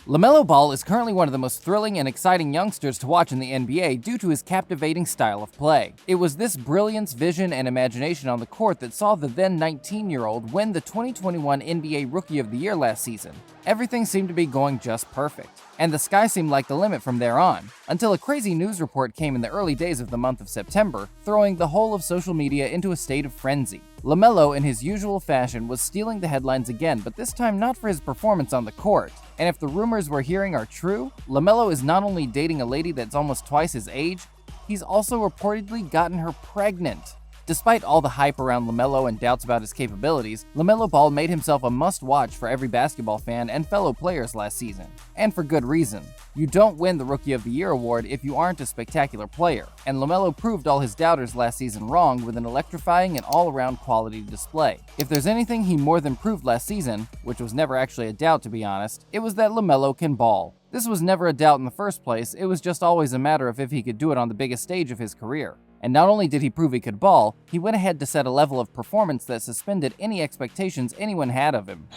LaMelo Ball is currently one of the most thrilling and exciting youngsters to watch in the NBA due to his captivating style of play. It was this brilliance, vision, and imagination on the court that saw the then 19-year-old win the 2021 NBA Rookie of the Year last season. Everything seemed to be going just perfect, and the sky seemed like the limit from there on, until a crazy news report came in the early days of the month of September, throwing the whole of social media into a state of frenzy. LaMelo, in his usual fashion, was stealing the headlines again, but this time not for his performance on the court. And if the rumors we're hearing are true, LaMelo is not only dating a lady that's almost twice his age, he's also reportedly gotten her pregnant. Despite all the hype around LaMelo and doubts about his capabilities, LaMelo Ball made himself a must-watch for every basketball fan and fellow players last season. And for good reason. You don't win the Rookie of the Year award if you aren't a spectacular player, and LaMelo proved all his doubters last season wrong with an electrifying and all-around quality display. If there's anything he more than proved last season, which was never actually a doubt to be honest, it was that LaMelo can ball. This was never a doubt in the first place, it was just always a matter of if he could do it on the biggest stage of his career. And not only did he prove he could ball, he went ahead to set a level of performance that suspended any expectations anyone had of him.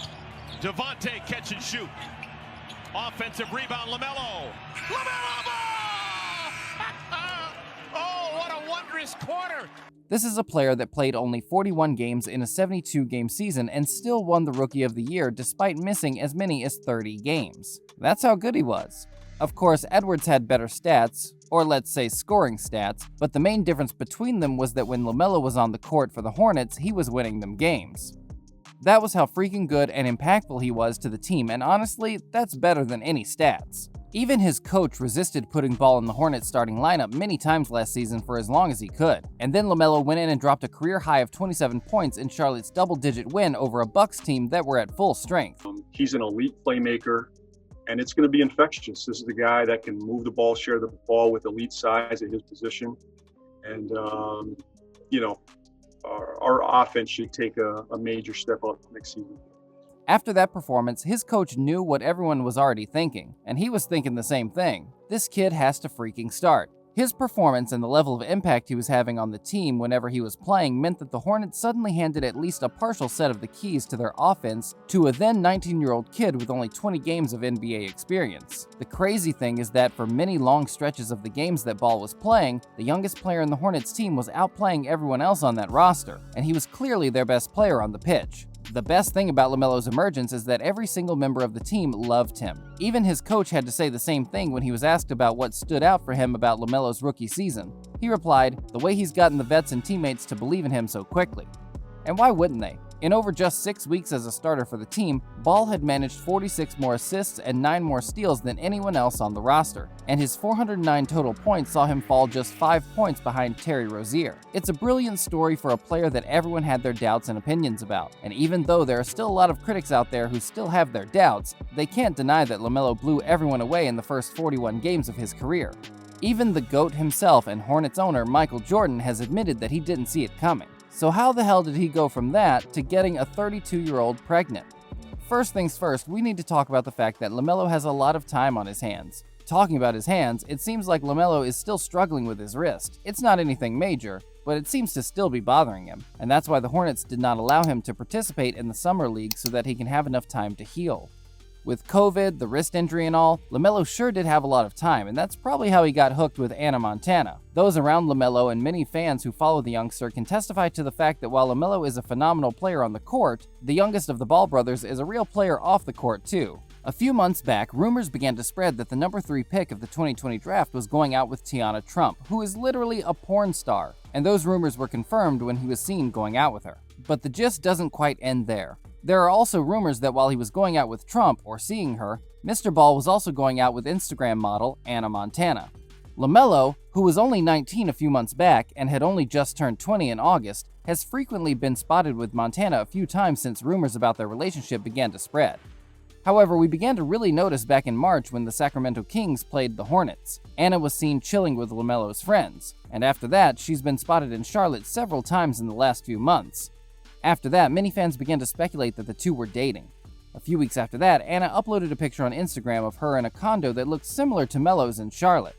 Devontae catch and shoot. Offensive rebound, LaMelo. LaMelo Ball! Oh, what a wondrous quarter! This is a player that played only 41 games in a 72-game season and still won the Rookie of the Year despite missing as many as 30 games. That's how good he was. Of course, Edwards had better stats, or let's say scoring stats, but the main difference between them was that when LaMelo was on the court for the Hornets, he was winning them games. That was how freaking good and impactful he was to the team, and honestly, that's better than any stats. Even his coach resisted putting Ball in the Hornets starting lineup many times last season for as long as he could, and then LaMelo went in and dropped a career high of 27 points in Charlotte's double-digit win over a Bucks team that were at full strength. He's an elite playmaker, and it's going to be infectious. This is the guy that can move the ball, share the ball with elite size at his position, and our offense should take a major step up next season. After that performance, his coach knew what everyone was already thinking, and he was thinking the same thing. This kid has to freaking start. His performance and the level of impact he was having on the team whenever he was playing meant that the Hornets suddenly handed at least a partial set of the keys to their offense to a then 19-year-old kid with only 20 games of NBA experience. The crazy thing is that for many long stretches of the games that Ball was playing, the youngest player in the Hornets team was outplaying everyone else on that roster, and he was clearly their best player on the pitch. The best thing about LaMelo's emergence is that every single member of the team loved him. Even his coach had to say the same thing when he was asked about what stood out for him about LaMelo's rookie season. He replied, "The way he's gotten the vets and teammates to believe in him so quickly." And why wouldn't they? In over just 6 weeks as a starter for the team, Ball had managed 46 more assists and 9 more steals than anyone else on the roster, and his 409 total points saw him fall just 5 points behind Terry Rozier. It's a brilliant story for a player that everyone had their doubts and opinions about, and even though there are still a lot of critics out there who still have their doubts, they can't deny that LaMelo blew everyone away in the first 41 games of his career. Even the GOAT himself and Hornets owner Michael Jordan has admitted that he didn't see it coming. So how the hell did he go from that to getting a 32-year-old pregnant? First things first, we need to talk about the fact that LaMelo has a lot of time on his hands. Talking about his hands, it seems like LaMelo is still struggling with his wrist. It's not anything major, but it seems to still be bothering him, and that's why the Hornets did not allow him to participate in the summer league so that he can have enough time to heal. With COVID, the wrist injury and all, LaMelo sure did have a lot of time, and that's probably how he got hooked with Anna Montana. Those around LaMelo and many fans who follow the youngster can testify to the fact that while LaMelo is a phenomenal player on the court, the youngest of the Ball brothers is a real player off the court too. A few months back, rumors began to spread that the number 3 pick of the 2020 draft was going out with Tiana Trump, who is literally a porn star, and those rumors were confirmed when he was seen going out with her. But the gist doesn't quite end there. There are also rumors that while he was going out with Trump, or seeing her, Mr. Ball was also going out with Instagram model Anna Montana. LaMelo, who was only 19 a few months back and had only just turned 20 in August, has frequently been spotted with Montana a few times since rumors about their relationship began to spread. However, we began to really notice back in March when the Sacramento Kings played the Hornets. Anna was seen chilling with LaMelo's friends, and after that, she's been spotted in Charlotte several times in the last few months. After that, many fans began to speculate that the two were dating. A few weeks after that, Anna uploaded a picture on Instagram of her in a condo that looked similar to Melo's in Charlotte.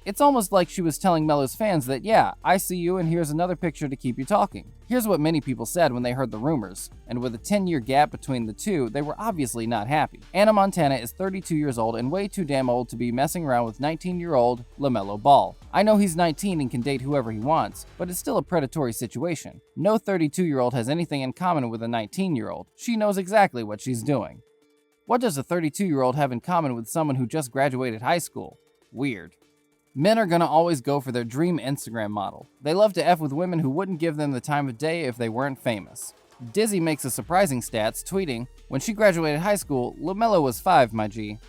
It's almost like she was telling Melo's fans that, yeah, I see you and here's another picture to keep you talking. Here's what many people said when they heard the rumors, and with a 10-year gap between the two, they were obviously not happy. Anna Montana is 32 years old and way too damn old to be messing around with 19-year-old LaMelo Ball. I know he's 19 and can date whoever he wants, but it's still a predatory situation. No 32-year-old has anything in common with a 19-year-old. She knows exactly what she's doing. What does a 32-year-old have in common with someone who just graduated high school? Weird. Men are gonna always go for their dream Instagram model. They love to F with women who wouldn't give them the time of day if they weren't famous. Dizzy makes a surprising stats, tweeting, "When she graduated high school, LaMelo was 5, my G."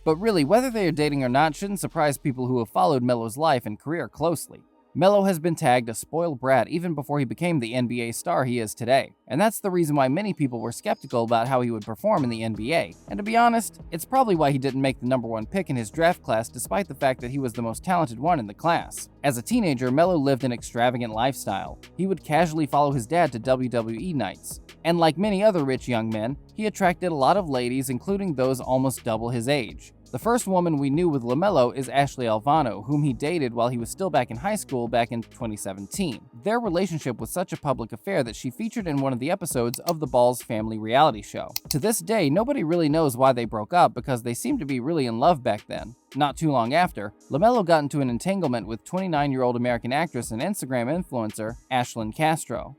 But really, whether they are dating or not shouldn't surprise people who have followed Melo's life and career closely. Melo has been tagged a spoiled brat even before he became the NBA star he is today, and that's the reason why many people were skeptical about how he would perform in the NBA. And to be honest, it's probably why he didn't make the #1 pick in his draft class despite the fact that he was the most talented one in the class. As a teenager, Melo lived an extravagant lifestyle. He would casually follow his dad to WWE nights. And like many other rich young men, he attracted a lot of ladies, including those almost double his age. The first woman we knew with LaMelo is Ashley Alvano, whom he dated while he was still back in high school back in 2017. Their relationship was such a public affair that she featured in one of the episodes of the Ball's family reality show. To this day, nobody really knows why they broke up because they seemed to be really in love back then. Not too long after, LaMelo got into an entanglement with 29-year-old American actress and Instagram influencer Ashlyn Castro.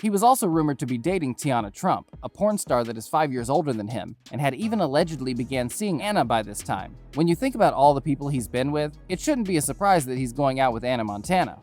He was also rumored to be dating Tiana Trump, a porn star that is 5 years older than him, and had even allegedly began seeing Anna by this time. When you think about all the people he's been with, it shouldn't be a surprise that he's going out with Anna Montana.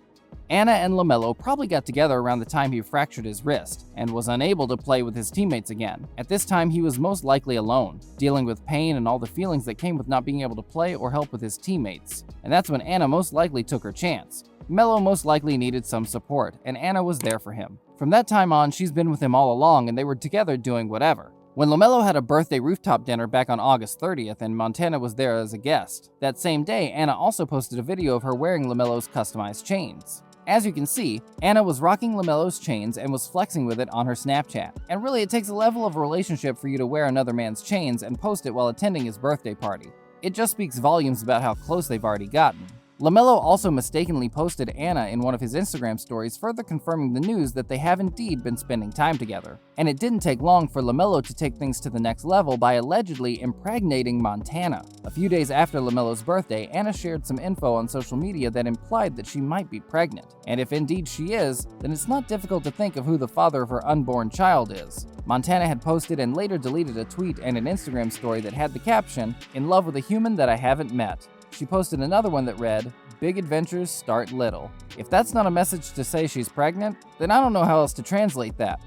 Anna and LaMelo probably got together around the time he fractured his wrist, and was unable to play with his teammates again. At this time, he was most likely alone, dealing with pain and all the feelings that came with not being able to play or help with his teammates. And that's when Anna most likely took her chance. Melo most likely needed some support, and Anna was there for him. From that time on, she's been with him all along, and they were together doing whatever. When LaMelo had a birthday rooftop dinner back on August 30th and Montana was there as a guest, that same day, Anna also posted a video of her wearing LaMelo's customized chains. As you can see, Anna was rocking LaMelo's chains and was flexing with it on her Snapchat. And really, it takes a level of relationship for you to wear another man's chains and post it while attending his birthday party. It just speaks volumes about how close they've already gotten. LaMelo also mistakenly posted Anna in one of his Instagram stories, further confirming the news that they have indeed been spending time together. And it didn't take long for LaMelo to take things to the next level by allegedly impregnating Montana. A few days after LaMelo's birthday, Anna shared some info on social media that implied that she might be pregnant. And if indeed she is, then it's not difficult to think of who the father of her unborn child is. Montana had posted and later deleted a tweet and an Instagram story that had the caption, "In love with a human that I haven't met." She posted another one that read, "Big adventures start little." If that's not a message to say she's pregnant, then I don't know how else to translate that.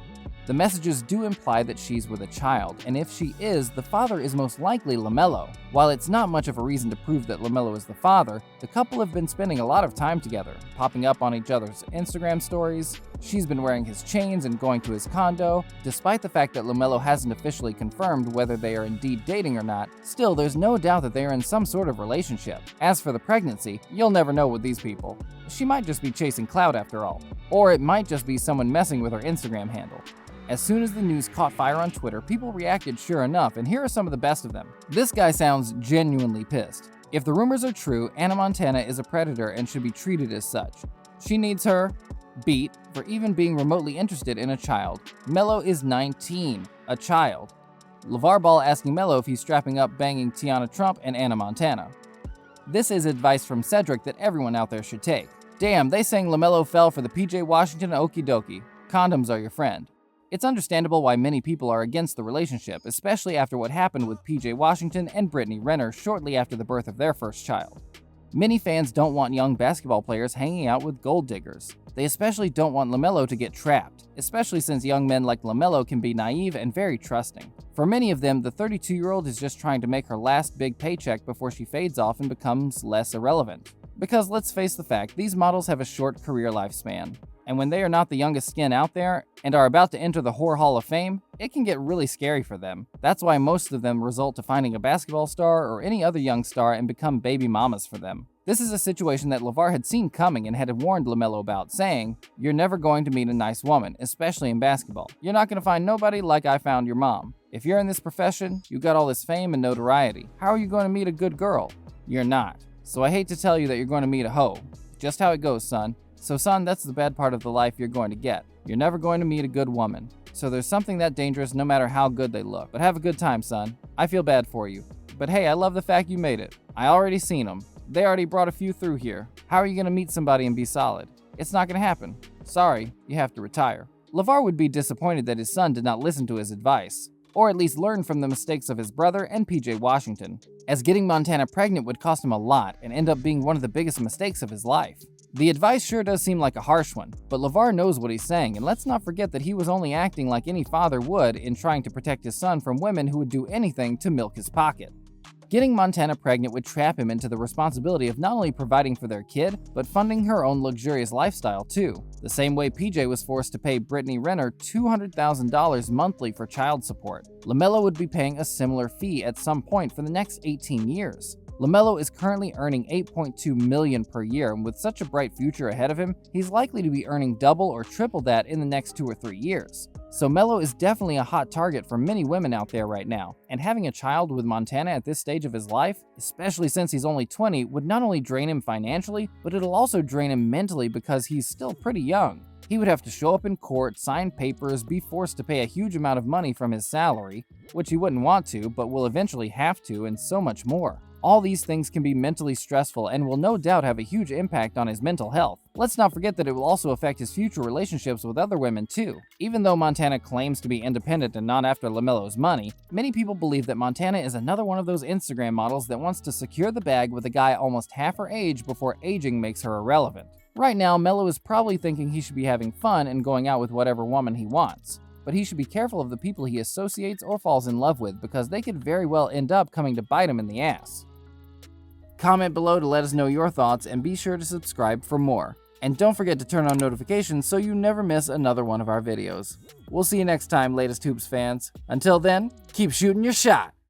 The messages do imply that she's with a child, and if she is, the father is most likely LaMelo. While it's not much of a reason to prove that LaMelo is the father, the couple have been spending a lot of time together, popping up on each other's Instagram stories. She's been wearing his chains and going to his condo. Despite the fact that LaMelo hasn't officially confirmed whether they are indeed dating or not, still there's no doubt that they are in some sort of relationship. As for the pregnancy, you'll never know with these people. She might just be chasing clout after all. Or it might just be someone messing with her Instagram handle. As soon as the news caught fire on Twitter, people reacted sure enough, and here are some of the best of them. This guy sounds genuinely pissed. If the rumors are true, Anna Montana is a predator and should be treated as such. She needs her beat for even being remotely interested in a child. Melo is 19, a child. LeVar Ball asking Melo if he's strapping up banging Tiana Trump and Anna Montana. This is advice from Cedric that everyone out there should take. Damn, they saying LaMelo fell for the PJ Washington okie dokie. Condoms are your friend. It's understandable why many people are against the relationship, especially after what happened with PJ Washington and Brittany Renner shortly after the birth of their first child. Many fans don't want young basketball players hanging out with gold diggers. They especially don't want LaMelo to get trapped, especially since young men like LaMelo can be naive and very trusting. For many of them, the 32-year-old is just trying to make her last big paycheck before she fades off and becomes less irrelevant. Because let's face the fact, these models have a short career lifespan. And when they are not the youngest skin out there and are about to enter the Whore Hall of Fame, it can get really scary for them. That's why most of them result to finding a basketball star or any other young star and become baby mamas for them. This is a situation that LeVar had seen coming and had warned LaMelo about, saying, "You're never going to meet a nice woman, especially in basketball. You're not going to find nobody like I found your mom. If you're in this profession, you got all this fame and notoriety. How are you going to meet a good girl? You're not. So I hate to tell you that you're going to meet a hoe. Just how it goes, son. So son, that's the bad part of the life you're going to get. You're never going to meet a good woman. So there's something that dangerous no matter how good they look. But have a good time, son. I feel bad for you. But hey, I love the fact you made it. I already seen them. They already brought a few through here. How are you going to meet somebody and be solid? It's not going to happen. Sorry, you have to retire. LeVar would be disappointed that his son did not listen to his advice, or at least learn from the mistakes of his brother and PJ Washington, as getting Montana pregnant would cost him a lot and end up being one of the biggest mistakes of his life. The advice sure does seem like a harsh one, but LeVar knows what he's saying, and let's not forget that he was only acting like any father would in trying to protect his son from women who would do anything to milk his pocket. Getting Montana pregnant would trap him into the responsibility of not only providing for their kid, but funding her own luxurious lifestyle too, the same way PJ was forced to pay Brittany Renner $200,000 monthly for child support. LaMelo would be paying a similar fee at some point for the next 18 years. LaMelo is currently earning $8.2 million per year, and with such a bright future ahead of him, he's likely to be earning double or triple that in the next 2 or 3 years. So Melo is definitely a hot target for many women out there right now, and having a child with Montana at this stage of his life, especially since he's only 20, would not only drain him financially, but it'll also drain him mentally because he's still pretty young. He would have to show up in court, sign papers, be forced to pay a huge amount of money from his salary, which he wouldn't want to, but will eventually have to, and so much more. All these things can be mentally stressful and will no doubt have a huge impact on his mental health. Let's not forget that it will also affect his future relationships with other women too. Even though Montana claims to be independent and not after LaMelo's money, many people believe that Montana is another one of those Instagram models that wants to secure the bag with a guy almost half her age before aging makes her irrelevant. Right now, Melo is probably thinking he should be having fun and going out with whatever woman he wants. But he should be careful of the people he associates or falls in love with because they could very well end up coming to bite him in the ass. Comment below to let us know your thoughts and be sure to subscribe for more. And don't forget to turn on notifications so you never miss another one of our videos. We'll see you next time, latest Hoops fans. Until then, keep shooting your shot.